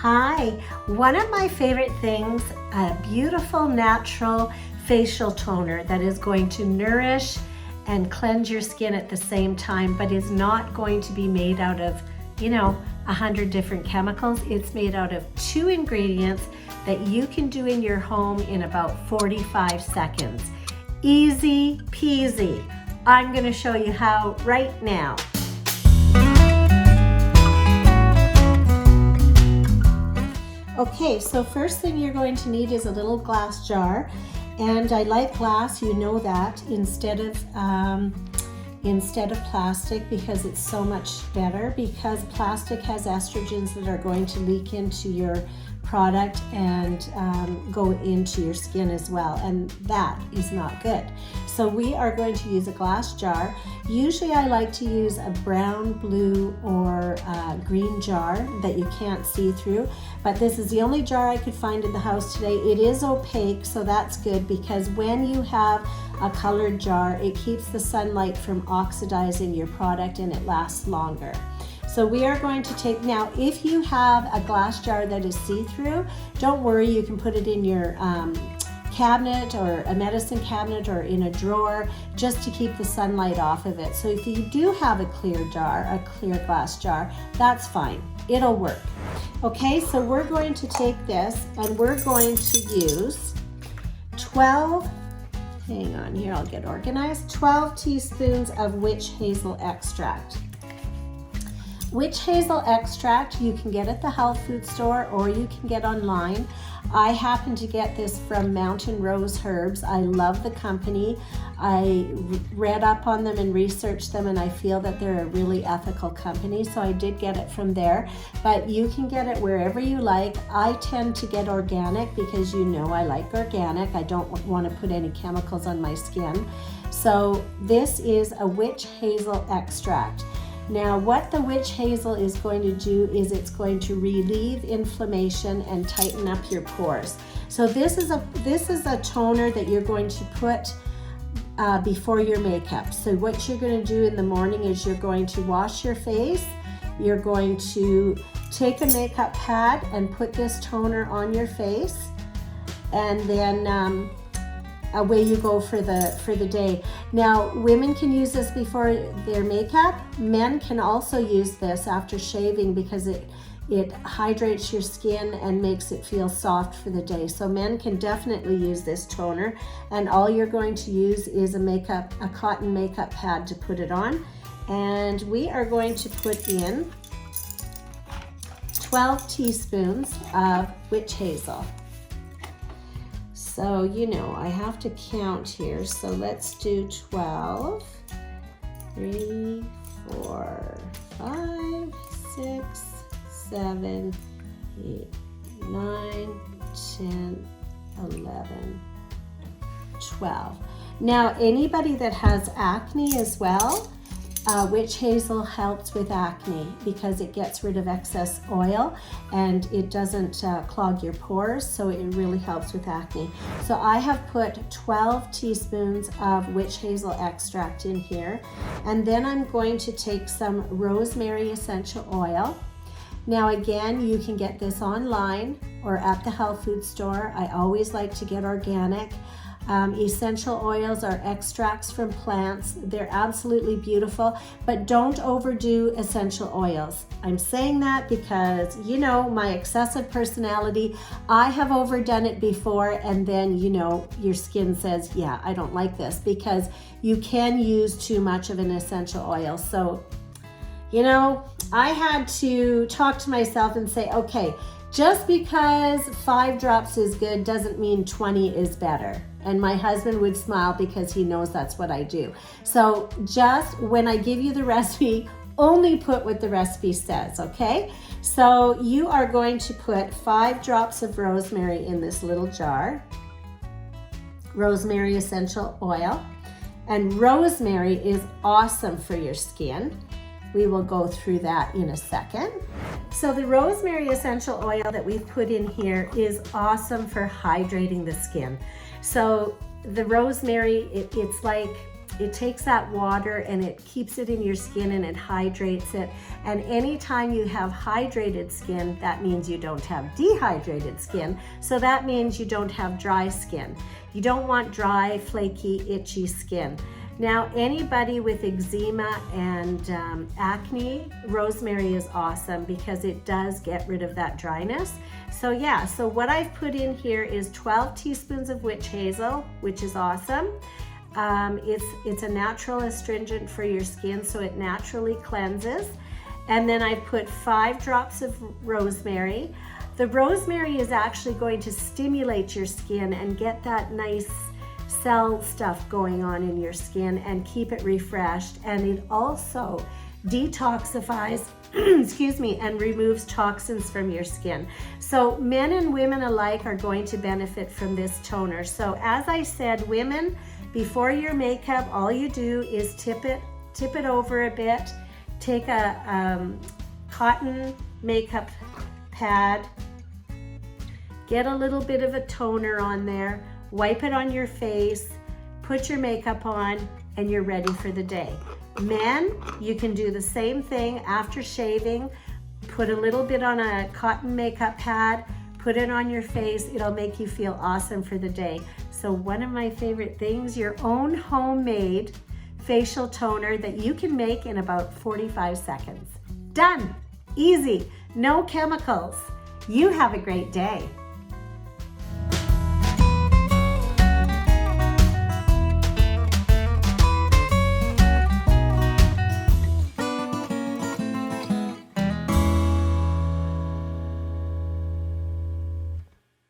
Hi, one of my favorite things, a beautiful natural facial toner that is going to nourish and cleanse your skin at the same time, but is not going to be made out of, 100 different chemicals. It's made out of 2 ingredients that you can do in your home in about 45 seconds. Easy peasy. I'm going to show you how right now. Okay, so first thing you're going to need is a little glass jar, and I like glass, you know that, instead of plastic, because it's so much better, because plastic has estrogens that are going to leak into your product and go into your skin as well, and that is not good. So we are going to use a glass jar. Usually I like to use a brown, blue, or green jar that you can't see through, but this is the only jar I could find in the house today. It is opaque, so that's good, because when you have a colored jar, it keeps the sunlight from oxidizing your product and it lasts longer. So we are going to take, now if you have a glass jar that is see-through, don't worry, you can put it in your cabinet or a medicine cabinet or in a drawer just to keep the sunlight off of it. So if you do have a clear jar, a clear glass jar, that's fine, it'll work. Okay, so we're going to take this and we're going to use 12, hang on here, I'll get organized, 12 teaspoons of witch hazel extract. Witch hazel extract you can get at the health food store or you can get online. I happen to get this from Mountain Rose Herbs. I love the company. I read up on them and researched them, and I feel that they're a really ethical company, so I did get it from there. But you can get it wherever you like. I tend to get organic because I like organic. I don't want to put any chemicals on my skin. So this is a witch hazel extract. Now what the witch hazel is going to do is it's going to relieve inflammation and tighten up your pores. So this is a toner that you're going to put before your makeup. So what you're going to do in the morning is you're going to wash your face, you're going to take a makeup pad and put this toner on your face, and then away you go for the day. Now, women can use this before their makeup. Men can also use this after shaving because it hydrates your skin and makes it feel soft for the day. So men can definitely use this toner, and all you're going to use is a cotton makeup pad to put it on. And we are going to put in 12 teaspoons of witch hazel. So, I have to count here. So let's do 12, 3, 4, 5, 6, 7, 8, 9, 10, 11, 12. Now, anybody that has acne as well, witch hazel helps with acne because it gets rid of excess oil and it doesn't clog your pores, so it really helps with acne. So I have put 12 teaspoons of witch hazel extract in here, and then I'm going to take some rosemary essential oil. Now again, you can get this online or at the health food store. I always like to get organic. Essential oils are extracts from plants. They're absolutely beautiful, but don't overdo essential oils. I'm saying that because, my excessive personality, I have overdone it before, and then, your skin says, yeah, I don't like this, because you can use too much of an essential oil. So, I had to talk to myself and say, okay, just because 5 drops is good doesn't mean 20 is better. And my husband would smile because he knows that's what I do. So just when I give you the recipe, only put what the recipe says, okay? So you are going to put 5 drops of rosemary in this little jar, rosemary essential oil. And rosemary is awesome for your skin. We will go through that in a second. So the rosemary essential oil that we've put in here is awesome for hydrating the skin. So the rosemary, it's like it takes that water and it keeps it in your skin and it hydrates it. And anytime you have hydrated skin, that means you don't have dehydrated skin. So that means you don't have dry skin. You don't want dry, flaky, itchy skin. Now, anybody with eczema and acne, rosemary is awesome because it does get rid of that dryness. So yeah, so what I've put in here is 12 teaspoons of witch hazel, which is awesome. It's a natural astringent for your skin, so it naturally cleanses. And then I put 5 drops of rosemary. The rosemary is actually going to stimulate your skin and get that nice cell stuff going on in your skin and keep it refreshed. And it also detoxifies, excuse me, and removes toxins from your skin. So men and women alike are going to benefit from this toner. So as I said, women, before your makeup, all you do is tip it over a bit. Take a cotton makeup pad, get a little bit of a toner on there, wipe it on your face, put your makeup on, and you're ready for the day. Men, you can do the same thing after shaving. Put a little bit on a cotton makeup pad, put it on your face. It'll make you feel awesome for the day. So one of my favorite things, your own homemade facial toner that you can make in about 45 seconds. Done. Easy. No chemicals. You have a great day.